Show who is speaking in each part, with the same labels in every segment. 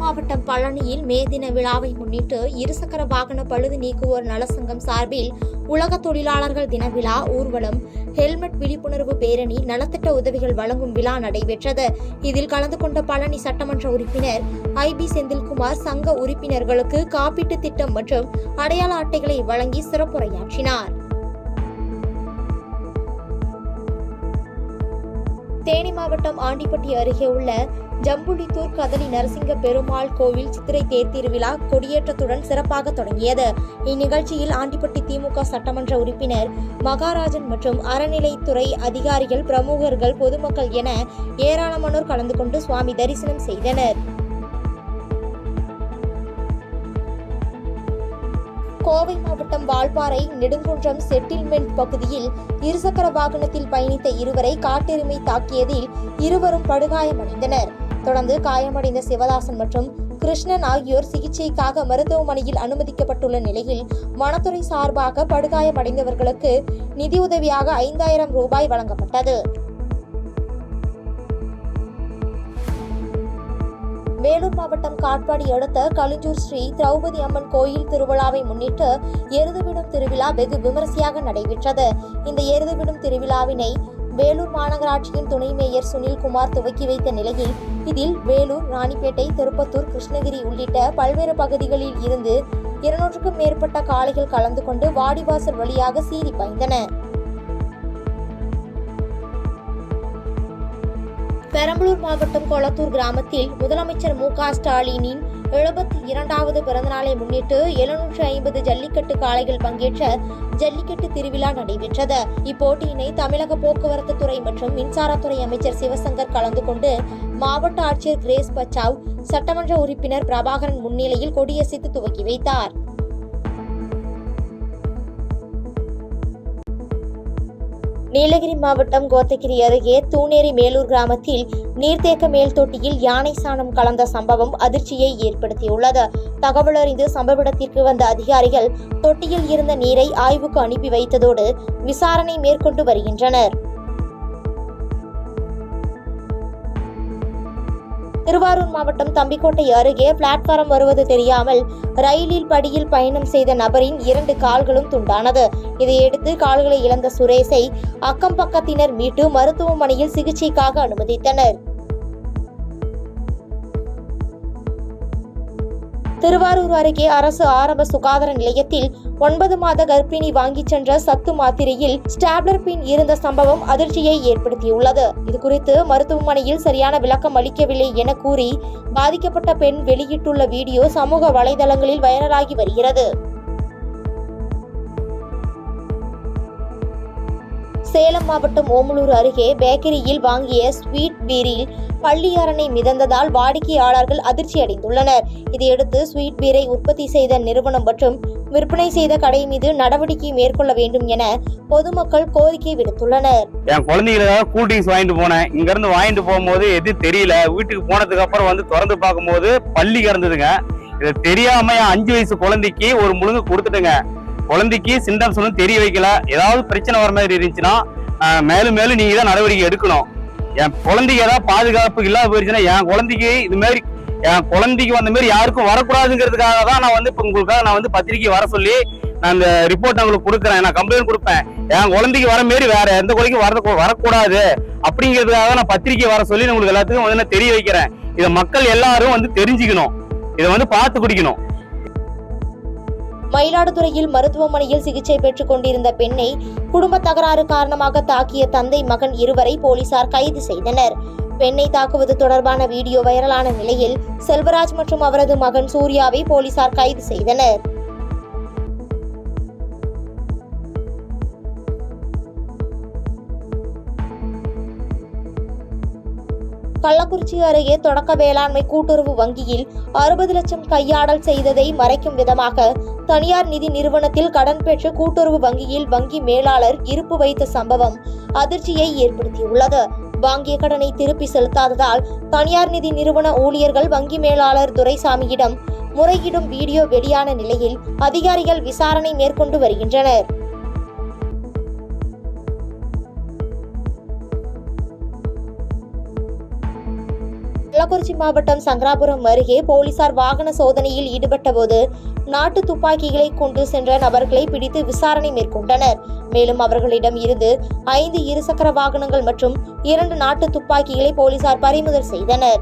Speaker 1: மாவட்டம் பழனியில் மே தின விழாவை முன்னிட்டு இருசக்கர வாகன பழுது நீக்குவோர் நலசங்கம் சார்பில் உலக தொழிலாளர்கள் தின விழா ஊர்வலம், ஹெல்மெட் விழிப்புணர்வு பேரணி, நலத்திட்ட உதவிகள் வழங்கும் விழா நடைபெற்றது. இதில் கலந்து கொண்ட பழனி சட்டமன்ற உறுப்பினர் IB செந்தில்குமார் சங்க உறுப்பினர்களுக்கு காப்பீட்டு திட்டம் மற்றும் அடையாள அட்டைகளை வழங்கி சிறப்புரையாற்றினார். தேனி மாவட்டம் ஆண்டிப்பட்டி அருகே உள்ள ஜம்புலித்தூர் கதலி நரசிங்க பெருமாள் கோவில் சித்திரை தேர் திருவிழா கொடியேற்றத்துடன் சிறப்பாக தொடங்கியது. இந்நிகழ்ச்சியில் ஆண்டிப்பட்டி திமுக சட்டமன்ற உறுப்பினர் மகாராஜன் மற்றும் அறநிலைத்துறை அதிகாரிகள், பிரமுகர்கள், பொதுமக்கள் என ஏராளமானோர் கலந்து கொண்டு சுவாமி தரிசனம் செய்தனர். கோவை மாவட்டம் வால்பாறை நெடுங்குன்றம் செட்டில்மெண்ட் பகுதியில் இருசக்கர வாகனத்தில் பயணித்த இருவரை காட்டெருமை தாக்கியதில் இருவரும் படுகாயமடைந்தனர். தொடர்ந்து காயமடைந்த சிவதாசன் மற்றும் கிருஷ்ணன் ஆகியோர் சிகிச்சைக்காக மருத்துவமனையில் அனுமதிக்கப்பட்டுள்ள நிலையில் வனத்துறை சார்பாக படுகாயமடைந்தவர்களுக்கு நிதியுதவியாக 5000 ரூபாய் வழங்கப்பட்டது. வேலூர் மாவட்டம் காட்பாடி அடுத்த களுஞ்சூர் ஸ்ரீ திரௌபதி அம்மன் கோயில் திருவிழாவை முன்னிட்டு எருதுவிடும் திருவிழா வெகு விமரிசையாக நடைபெற்றது. இந்த எருதுவிடும் திருவிழாவினை வேலூர் மாநகராட்சியின் துணை மேயர் சுனில்குமார் துவக்கி வைத்த நிலையில் இதில் வேலூர், ராணிப்பேட்டை, திருப்பத்தூர், கிருஷ்ணகிரி உள்ளிட்ட பல்வேறு பகுதிகளில் இருந்து 200க்கும் மேற்பட்ட காளைகள் கலந்து கொண்டு வாடிவாசல் வழியாக சீறி பாய்ந்தன. பெரம்பலூர் மாவட்டம் கொளத்தூர் கிராமத்தில் முதலமைச்சர் MK ஸ்டாலினின் 72வது பிறந்தநாளை முன்னிட்டு 750 ஜல்லிக்கட்டு காளைகள் பங்கேற்ற ஜல்லிக்கட்டு திருவிழா நடைபெற்றது. இப்போட்டியினை தமிழக போக்குவரத்து துறை மற்றும் மின்சாரத்துறை அமைச்சர் சிவசங்கர் கலந்து கொண்டு மாவட்ட ஆட்சியர் கிரேஸ் பச்சாவ், சட்டமன்ற உறுப்பினர் பிரபாகரன் முன்னிலையில் கொடியசைத்து துவக்கி வைத்தார். நீலகிரி மாவட்டம் கோத்தகிரி அருகே தூணேரி மேலூர் கிராமத்தில் நீர்த்தேக்க மேல் தொட்டியில் யானை சாணம் கலந்த சம்பவம் அதிர்ச்சியை ஏற்படுத்தியுள்ளது. தகவல் அறிந்து சம்பவ இடத்திற்கு வந்த அதிகாரிகள் தொட்டியில் இருந்த நீரை ஆய்வுக்கு அனுப்பி வைத்ததோடு விசாரணை மேற்கொண்டு வருகின்றனர். திருவாரூர் மாவட்டம் தம்பிக்கோட்டை அருகே பிளாட்பாரம் வருவது தெரியாமல் ரயிலில் படியில் பயணம் செய்த நபரின் 2 கால்களும் துண்டானது. இதையடுத்து கால்களை இழந்த சுரேஷை அக்கம் பக்கத்தினர் மீட்டு மருத்துவமனையில் சிகிச்சைக்காக அனுமதித்தனர். திருவாரூர் அருகே அரசு ஆரம்ப சுகாதார நிலையத்தில் 9 மாத கர்ப்பிணி வாங்கிச் சென்ற சத்து மாத்திரையில் ஸ்டாப்லர் பின் இருந்த சம்பவம் அதிர்ச்சியை ஏற்படுத்தியுள்ளது. இதுகுறித்து மருத்துவமனையில் சரியான விளக்கம் அளிக்கவில்லை என கூறி பாதிக்கப்பட்ட பெண் வெளியிட்டுள்ள வீடியோ சமூக வலைதளங்களில் வைரலாகி வருகிறது. சேலம் மாவட்டம் ஓமலூர் அருகே பேக்கரியில் வாங்கிய ஸ்வீட் பீரில் பள்ளி அரணை மிதந்ததால் வாடிக்கையாளர்கள் அதிர்ச்சி அடைந்துள்ளனர். இதையடுத்து ஸ்வீட் பீரை உற்பத்தி செய்த நிறுவனம் மற்றும் விற்பனை செய்த கடை மீது நடவடிக்கை மேற்கொள்ள வேண்டும் என பொதுமக்கள் கோரிக்கை விடுத்துள்ளனர்.
Speaker 2: என் குழந்தைகளுக்காக கூல் ட்ரிங்க்ஸ் வாங்கிட்டு போனேன். இங்க இருந்து வாங்கிட்டு போகும்போது எது தெரியல. வீட்டுக்கு போனதுக்கு அப்புறம் வந்து திறந்து பார்க்கும்போது பள்ளி கிடந்ததுங்க. இது தெரியாம என் 5 வயசு குழந்தைக்கு ஒரு முழுங்கு கொடுத்துட்டுங்க. குழந்தைக்கு சிம்டம்ஸ் ஒன்றும் தெரிய வைக்கல. ஏதாவது பிரச்சனை வர மாதிரி இருந்துச்சுன்னா மேலும் நீங்க தான் நடவடிக்கை எடுக்கணும். என் குழந்தைக்கு ஏதாவது பாதுகாப்பு இல்லாத போயிருச்சுன்னா என் குழந்தைக்கு இது மாதிரி என் குழந்தைக்கு வந்த மாதிரி யாருக்கும் வரக்கூடாதுங்கிறதுக்காக தான் நான் வந்து இப்போ உங்களுக்காக நான் வந்து பத்திரிக்கை வர சொல்லி நான் இந்த ரிப்போர்ட் உங்களுக்கு கொடுக்குறேன். நான் கம்ப்ளைண்ட் கொடுப்பேன். என் குழந்தைக்கு வர மாரி வேற எந்த குழந்தைக்கும் வரக்கூடாது அப்படிங்கிறதுக்காக நான் பத்திரிக்கை வர சொல்லி உங்களுக்கு எல்லாத்துக்கும் வந்து நான் தெரிய வைக்கிறேன். இதை மக்கள் எல்லாரும் வந்து தெரிஞ்சுக்கணும். இதை வந்து பார்த்து குடிக்கணும்.
Speaker 1: மயிலாடுதுறையில் மருத்துவமனையில் சிகிச்சை பெற்றுக் கொண்டிருந்த பெண்ணை குடும்ப தகராறு காரணமாக தாக்கிய தந்தை மகன் இருவரை போலீசார் கைது செய்தனர். பெண்ணை தாக்குவது தொடர்பான வீடியோ வைரலான நிலையில் செல்வராஜ் மற்றும் அவரது மகன் சூர்யாவை போலீசார் கைது செய்தனர். கள்ளக்குறிச்சி அருகே தொடக்க வேளாண்மை கூட்டுறவு வங்கியில் 60 லட்சம் கையாடல் செய்ததை மறைக்கும் விதமாக தனியார் நிதி நிறுவனத்தில் கடன் பெற்று கூட்டுறவு வங்கியில் வங்கி மேலாளர் இருப்பு வைத்த சம்பவம் அதிர்ச்சியை ஏற்படுத்தியுள்ளது. வாங்கிய கடனை திருப்பி செலுத்தாததால் தனியார் நிதி நிறுவன ஊழியர்கள் வங்கி மேலாளர் துரைசாமியிடம் முறையிடும் வீடியோ வெளியான நிலையில் அதிகாரிகள் விசாரணை மேற்கொண்டு வருகின்றனர். கள்ளக்குறிச்சி மாவட்டம் சங்கராபுரம் அருகே போலீசார் வாகன சோதனையில் ஈடுபட்ட போது நாட்டு துப்பாக்கிகளை கொண்டு சென்ற நபர்களை பிடித்து விசாரணை மேற்கொண்டனர். மேலும் அவர்களிடம் இருந்து 5 இருசக்கர வாகனங்கள் மற்றும் 2 நாட்டு துப்பாக்கிகளை போலீசார் பறிமுதல் செய்தனர்.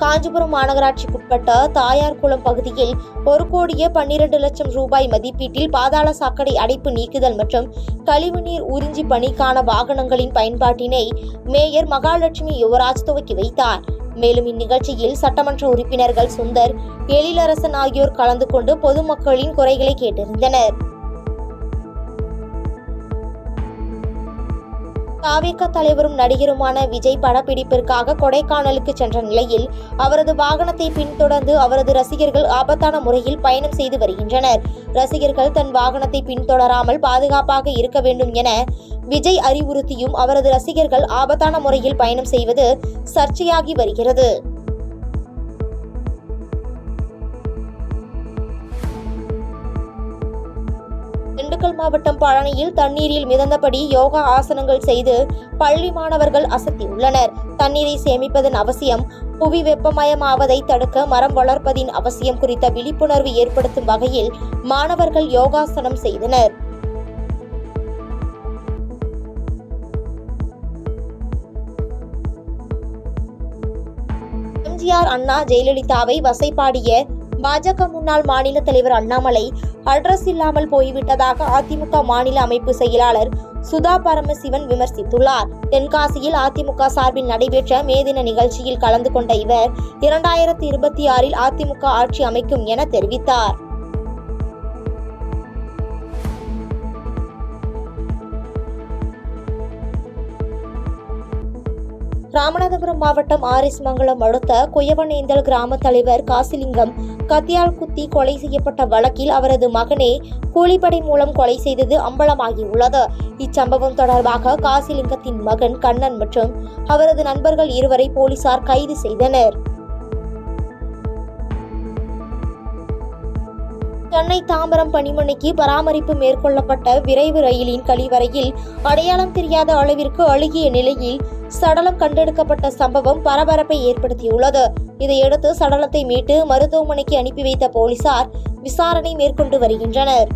Speaker 1: காஞ்சிபுரம் மாநகராட்சிக்குட்பட்ட தாயார்குளம் பகுதியில் 1,12 லட்சம் ரூபாய் மதிப்பீட்டில் பாதாள சாக்கடை அடைப்பு நீக்குதல் மற்றும் கழிவுநீர் உறிஞ்சி பணிக்கான வாகனங்களின் பயன்பாட்டினை மேயர் மகாலட்சுமி யுவராஜ் துவக்கி வைத்தார். மேலும் இந்நிகழ்ச்சியில் சட்டமன்ற உறுப்பினர்கள் சுந்தர், எழிலரசன் ஆகியோர் கலந்து கொண்டு பொதுமக்களின் குறைகளை கேட்டறிந்தனர். தாவேகா தலைவரும் நடிகருமான விஜய் படப்பிடிப்பிற்காக கொடைக்கானலுக்கு சென்ற நிலையில் அவரது வாகனத்தை பின்தொடர்ந்து அவரது ரசிகர்கள் ஆபத்தான முறையில் பயணம் செய்து வருகின்றனர். ரசிகர்கள் தன் வாகனத்தை பின்தொடராமல் பாதுகாப்பாக இருக்க வேண்டும் என விஜய் அறிவுறுத்தியும் அவரது ரசிகர்கள் ஆபத்தான முறையில் பயணம் செய்வது சர்ச்சையாகி வருகிறது. திண்டுக்கல் மாவட்டம் பழனியில் தண்ணீரில் மிதந்தபடி யோகா ஆசனங்கள் செய்து பள்ளி மாணவர்கள் அசத்தியுள்ளனர். தண்ணீரை சேமிப்பதன் அவசியம், புவி வெப்பமயமாவதை தடுக்க மரம் வளர்ப்பதின் அவசியம் குறித்த விழிப்புணர்வு ஏற்படுத்தும் வகையில் மாணவர்கள் யோகாசனம் செய்தனர். எம்ஜிஆர், அண்ணா, ஜெயலலிதாவை வசைபாடிய பாஜக முன்னாள் மாநில தலைவர் அண்ணாமலை அட்ரஸ் இல்லாமல் போய்விட்டதாக அதிமுக மாநில அமைப்பு செயலாளர் சுதா பரமசிவன் விமர்சித்துள்ளார். தென்காசியில் அதிமுக சார்பில் நடைபெற்ற மே தின நிகழ்ச்சியில் கலந்து கொண்ட இவர் 2026 அதிமுக ஆட்சி அமைக்கும் என தெரிவித்தார். ராமநாதபுரம் மாவட்டம் ஆரிஸ்மங்கலம் அடுத்த குயவனேந்தல் கிராம தலைவர் காசிலிங்கம் கத்தியால் குத்தி கொலை செய்யப்பட்ட வழக்கில் அவரது மகனே கூலிப்படை மூலம் கொலை செய்தது அம்பலமாகியுள்ளது. இச்சம்பவம் தொடர்பாக காசிலிங்கத்தின் மகன் கண்ணன் மற்றும் அவரது நண்பர்கள் 2 போலீசார் கைது செய்தனர். சென்னை தாம்பரம் பணிமனைக்கு பராமரிப்பு மேற்கொள்ளப்பட்ட விரைவு ரயிலின் கழிவறையில் அடையாளம் தெரியாத அளவிற்கு அழுகிய நிலையில் சடலம் கண்டெடுக்கப்பட்ட சம்பவம் பரபரப்பை ஏற்படுத்தியுள்ளது. இதையடுத்து சடலத்தை மீட்டு மருத்துவமனைக்கு அனுப்பி வைத்த போலீசார் விசாரணை மேற்கொண்டு வருகின்றனர்.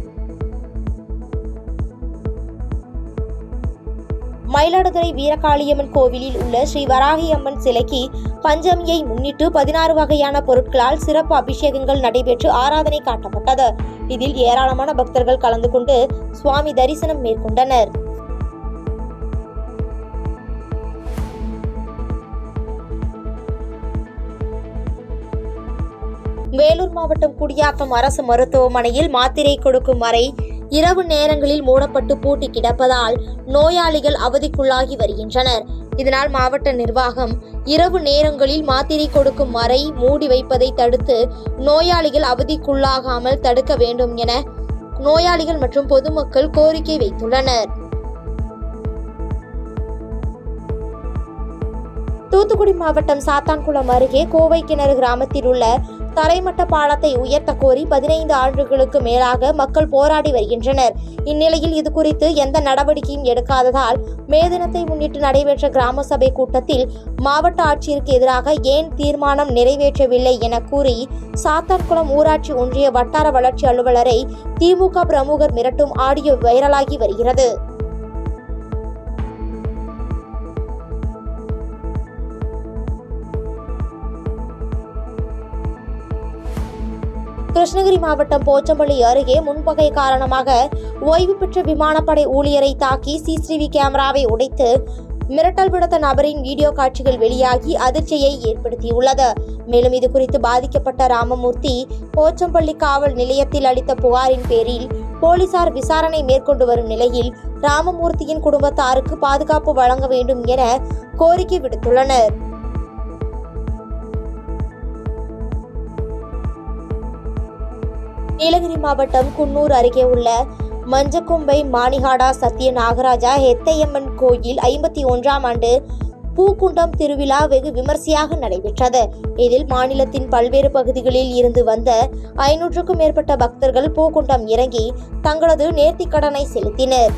Speaker 1: மயிலாடுதுறை வீரகாளியம்மன் கோவிலில் உள்ள ஸ்ரீ வராகி அம்மன் சிலைக்கு பஞ்சமியை முன்னிட்டு 16 வகையான பொருட்களால் சிறப்பு அபிஷேகங்கள் நடைபெற்று ஆராதனை காட்டப்பட்டது. இதில் ஏராளமான பக்தர்கள் கலந்து கொண்டு சுவாமி தரிசனம் மேற்கொண்டனர். வேலூர் மாவட்டம் குடியாத்தம் அரசு மருத்துவமனையில் மாத்திரை கொடுக்கும் அறை இரவு நேரங்களில் மூடப்பட்டு பூட்டி கிடப்பதால் நோயாளிகள் அவதிக்குள்ளாகி வருகின்றனர். இதனால் மாவட்ட நிர்வாகம் இரவு நேரங்களில் மாத்திரை கொடுக்கும் அறை மூடி வைப்பதை தடுத்து நோயாளிகள் அவதிக்குள்ளாகாமல் தடுக்க வேண்டும் என நோயாளிகள் மற்றும் பொதுமக்கள் கோரிக்கை வைத்துள்ளனர். தூத்துக்குடி மாவட்டம் சாத்தான்குளம் அருகே கோவை கிணறு கிராமத்தில் உள்ள தரைமட்ட பாலத்தை உயர்த்த கோரி 15 ஆண்டுகளுக்கு மேலாக மக்கள் போராடி வருகின்றனர். இந்நிலையில் இதுகுறித்து எந்த நடவடிக்கையும் எடுக்காததால் மே தினத்தை முன்னிட்டு நடைபெற்ற கிராம சபை கூட்டத்தில் மாவட்ட ஆட்சியருக்கு எதிராக ஏன் தீர்மானம் நிறைவேற்றவில்லை என கூறி சாத்தான்குளம் ஊராட்சி ஒன்றிய வட்டார வளர்ச்சி அலுவலரை திமுக பிரமுகர் மிரட்டும் ஆடியோ வைரலாகி வருகிறது. கிருஷ்ணகிரி மாவட்டம் போச்சம்பள்ளி அருகே முன்பகை காரணமாக ஓய்வு பெற்ற விமானப்படை ஊழியரை தாக்கி சிசிடிவி கேமராவை உடைத்து மிரட்டல் விடுத்த நபரின் வீடியோ காட்சிகள் வெளியாகி அதிர்ச்சியை ஏற்படுத்தியுள்ளது. மேலும் இதுகுறித்து பாதிக்கப்பட்ட ராமமூர்த்தி போச்சம்பள்ளி காவல் நிலையத்தில் அளித்த புகாரின் பேரில் போலீசார் விசாரணை மேற்கொண்டு வரும் நிலையில் ராமமூர்த்தியின் குடும்பத்தாருக்கு பாதுகாப்பு வழங்க வேண்டும் என கோரிக்கை விடுத்துள்ளனர். நீலகிரி மாவட்டம் குன்னூர் அருகே உள்ள மஞ்சக்கொம்பை மானிகாடா சத்திய நாகராஜா ஹெத்தையம்மன் கோயில் 51ஆம் ஆண்டு பூக்குண்டம் திருவிழா வெகு விமர்சையாக நடைபெற்றது. இதில் மாநிலத்தின் பல்வேறு பகுதிகளில் இருந்து வந்த 500க்கும் மேற்பட்ட பக்தர்கள் பூக்குண்டம் இறங்கி தங்களது நேர்த்திக்கடனை செலுத்தினர்.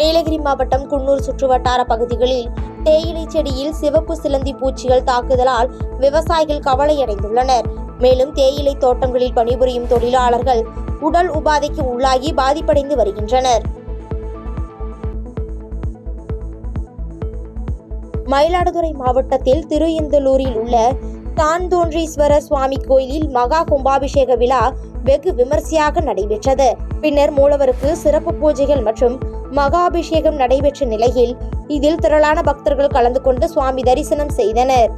Speaker 1: நீலகிரி மாவட்டம் குன்னூர் சுற்றுவட்டார பகுதிகளில் தேயிலை செடியில் சிவப்பு சிலந்தி பூச்சிகள் தாக்குதலால் விவசாயிகள் கவலையடைந்துள்ளனர். மேலும் தேயிலை தோட்டங்களில் பணிபுரியும் தொழிலாளர்கள் உடல் உபாதைக்கு உள்ளாகி பாதிப்படைந்து வருகின்றனர். மயிலாடுதுறை மாவட்டத்தில் திருஇந்தலூரில் உள்ள தான்தோன்றீஸ்வரர் சுவாமி கோயிலில் மகா கும்பாபிஷேக விழா வெகு விமர்சையாக நடைபெற்றது. பின்னர் மூலவருக்கு சிறப்பு பூஜைகள் மற்றும் மகாபிஷேகம் நடைபெற்ற நிலையில் இதில் திரளான பக்தர்கள் கலந்து கொண்டு சுவாமி தரிசனம் செய்தனர்.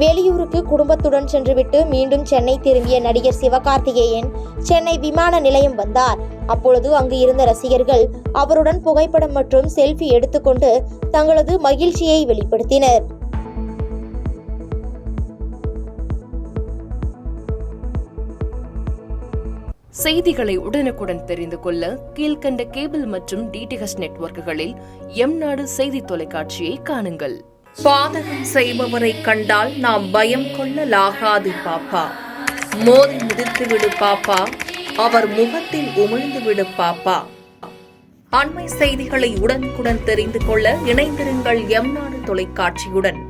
Speaker 1: வெளியூருக்கு குடும்பத்துடன் சென்றுவிட்டு மீண்டும் சென்னை திரும்பிய நடிகர் சிவகார்த்திகேயன் சென்னை விமான நிலையம் வந்தார். அப்பொழுது அங்கு இருந்த ரசிகர்கள் அவருடன் புகைப்படம் மற்றும் செல்ஃபி எடுத்துக்கொண்டு தங்களது மகிழ்ச்சியை வெளிப்படுத்தினர்.
Speaker 3: செய்திகளை உடனுக்குடன் தெரிந்து கொள்ள கீழ்கண்ட கேபிள் மற்றும் டிடிஎச் நெட்வொர்க்குகளில் எம்நாடு செய்தி தொலைக்காட்சியை காணுங்கள்.
Speaker 4: பாதகம் செய்பவரை கண்டால் நாம் பயம் கொள்ளலாகாது பாப்பா. மோதி மிதித்து விடு பாப்பா, அவர் முகத்தில் உமிழ்ந்து விடு பாப்பா. அண்மை செய்திகளை உடனுக்குடன் தெரிந்து கொள்ள இணைந்திருங்கள் எம்நாடு தொலைக்காட்சியுடன்.